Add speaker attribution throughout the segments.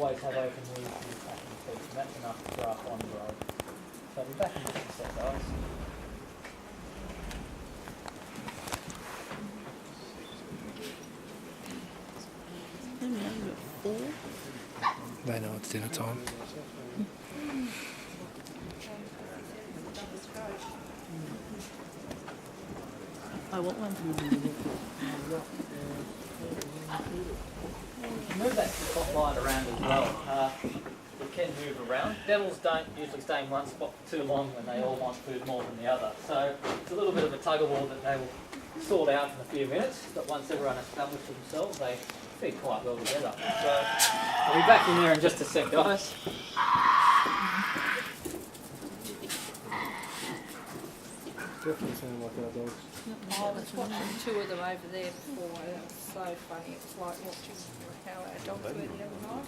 Speaker 1: always have open knees and attacking feet, and that's enough to grow up on the road. So I'll be back in just a sec, guys.
Speaker 2: They know it's dinner time.
Speaker 3: I want one.
Speaker 1: Move that top line around as well. It can move around. Devils don't usually stay in one spot for too long when they all want food more than the other. So it's a little bit of a tug of war that they will sort out in a few minutes, but once everyone establishes themselves, they feed quite well together. So I'll be back in there in just a sec, guys.
Speaker 2: Definitely sound like our dogs.
Speaker 4: I was watching two of them over there before. That was so funny. It was like watching how our dogs were the other night.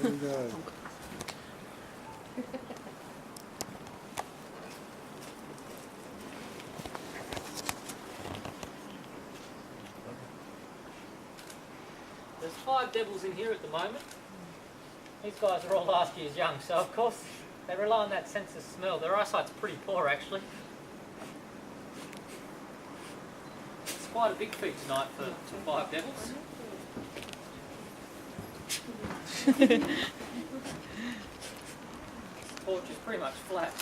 Speaker 2: There we go.
Speaker 1: There's 5 devils in here at the moment. These guys are all last year's young, so of course they rely on that sense of smell. Their eyesight's pretty poor actually. It's quite a big feed tonight for 5 devils. This porch is pretty much flat.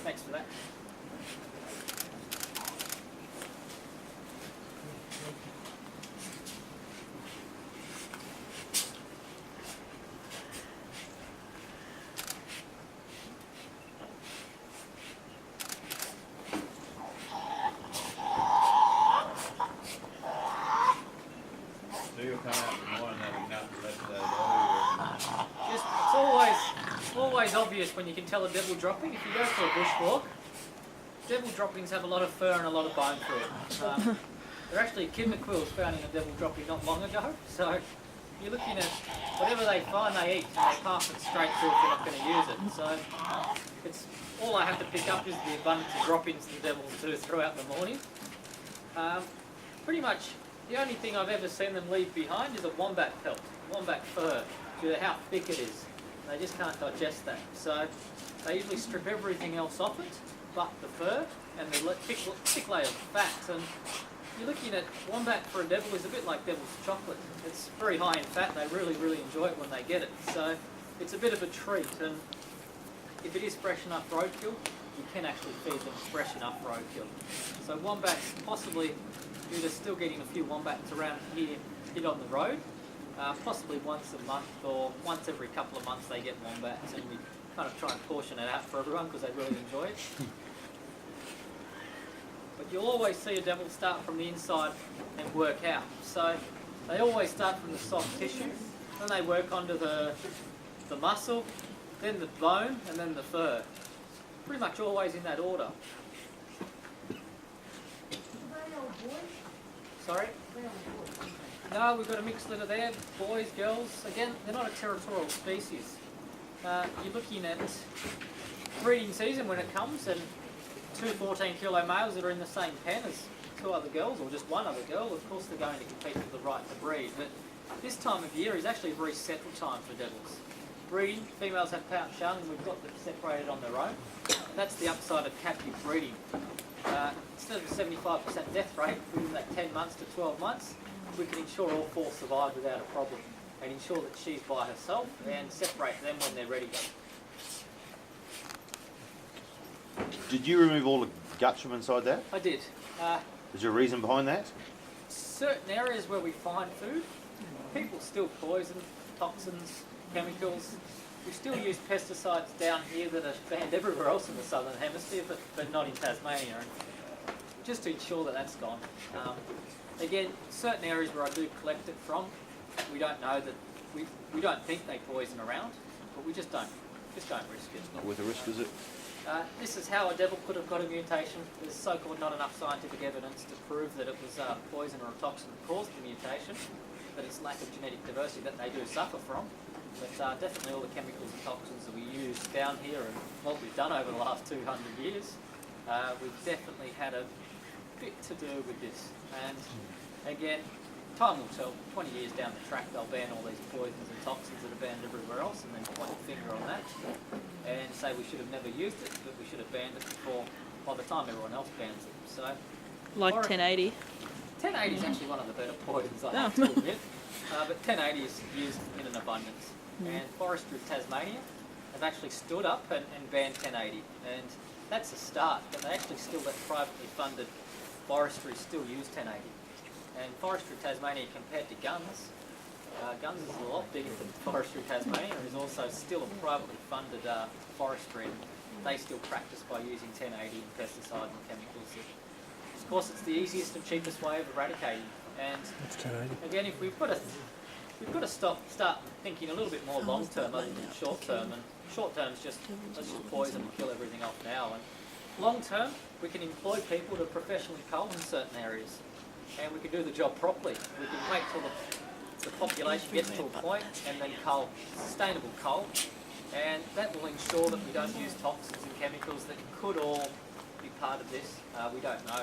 Speaker 1: Thanks for that.
Speaker 5: So you'll come out in the morning having nothing left of that
Speaker 1: It's always obvious when you can tell a devil dropping. If you go for a bushwalk, devil droppings have a lot of fur and a lot of bone fluid. They're actually echidna quills found in a devil dropping not long ago. So you're looking at whatever they find, they eat, and they pass it straight through if you're not going to use it. So it's all I have to pick up is the abundance of droppings the devils do throughout the morning. Pretty much the only thing I've ever seen them leave behind is a wombat pelt, wombat fur, due to how thick it is. They just can't digest that. So they usually strip everything else off it, but the fur and the thick layer of fat. And you're looking at wombat for a devil is a bit like devil's chocolate. It's very high in fat. They really, really enjoy it when they get it. So it's a bit of a treat. And if it is fresh enough roadkill, you can actually feed them fresh enough roadkill. So wombats, possibly, you're still getting a few wombats around here on the road. Possibly once a month or once every couple of months they get wombats, and we kind of try and portion it out for everyone because they really enjoy it. But you'll always see a devil start from the inside and work out. So they always start from the soft tissue, then they work onto the muscle, then the bone, and then the fur. Pretty much always in that order. Sorry? No, we've got a mixed litter there, boys, girls. Again, they're not a territorial species. You're looking at breeding season when it comes, and 2 14-kilo males that are in the same pen as 2 other girls, or just 1 other girl. Of course they're going to compete for the right to breed, but this time of year is actually a very settled time for devils. Breeding, females have pouch young, and we've got them separated on their own. That's the upside of captive breeding. Instead of a 75% death rate within that 10 months to 12 months, we can ensure all 4 survive without a problem, and ensure that she's by herself and separate them when they're ready.
Speaker 5: Did you remove all the guts from inside that?
Speaker 1: I did.
Speaker 5: Is there a reason behind that?
Speaker 1: Certain areas where we find food, people still poison, toxins, chemicals. We still use pesticides down here that are banned everywhere else in the southern hemisphere, but not in Tasmania, just to ensure that that's gone. Again, certain areas where I do collect it from, we don't know that, we don't think they poison around, but we just don't risk it.
Speaker 5: Not worth the risk, is it?
Speaker 1: This is how a devil could have got a mutation. There's so-called not enough scientific evidence to prove that it was poison or a toxin that caused the mutation, but it's lack of genetic diversity that they do suffer from. But definitely all the chemicals and toxins that we use down here and what we've done over the last 200 years, we've definitely had a bit to do with this. And again, time will tell. 20 years down the track, they'll ban all these poisons and toxins that are banned everywhere else, and then point a finger on that and say we should have never used it, but we should have banned it before, by the time everyone else bans it. So,
Speaker 3: Like 1080.
Speaker 1: 1080 is actually one of the better poisons, I have to admit. But 1080 is used in an abundance. And Forestry of Tasmania have actually stood up and banned 1080. And that's a start, but they actually still let privately funded forestry still use 1080. And Forestry of Tasmania compared to guns, guns is a lot bigger than Forestry of Tasmania, is also still a privately funded forestry, and they still practice by using 1080 and pesticides and chemicals. Of course, it's the easiest and cheapest way of eradicating. And
Speaker 2: That's 1080.
Speaker 1: again, if we've got to start thinking a little bit more long term other than short term. And short term is just let's just poison and kill everything off now. And long term, we can employ people to professionally cull in certain areas, and we can do the job properly. We can wait till the population gets to a point and then cull sustainable cull, and that will ensure that we don't use toxins and chemicals that could all be part of this. We don't know.